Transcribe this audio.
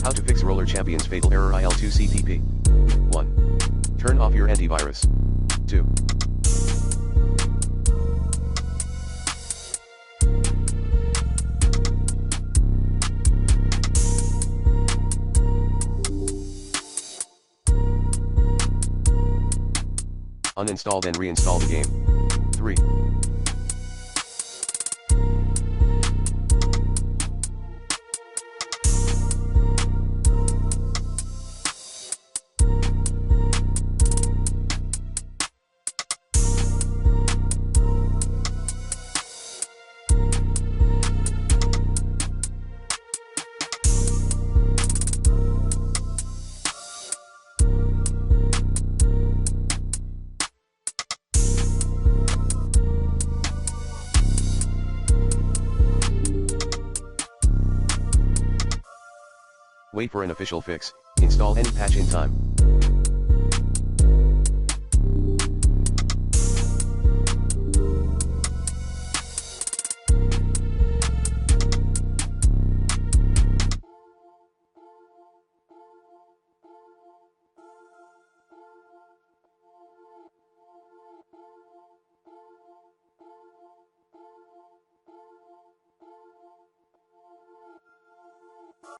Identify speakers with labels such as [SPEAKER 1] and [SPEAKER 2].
[SPEAKER 1] How to fix Roller Champion's fatal error il2cpp. 1. Turn off your antivirus. 2. Uninstall then reinstall the game. 3. Wait for an official fix. Install any patch in time.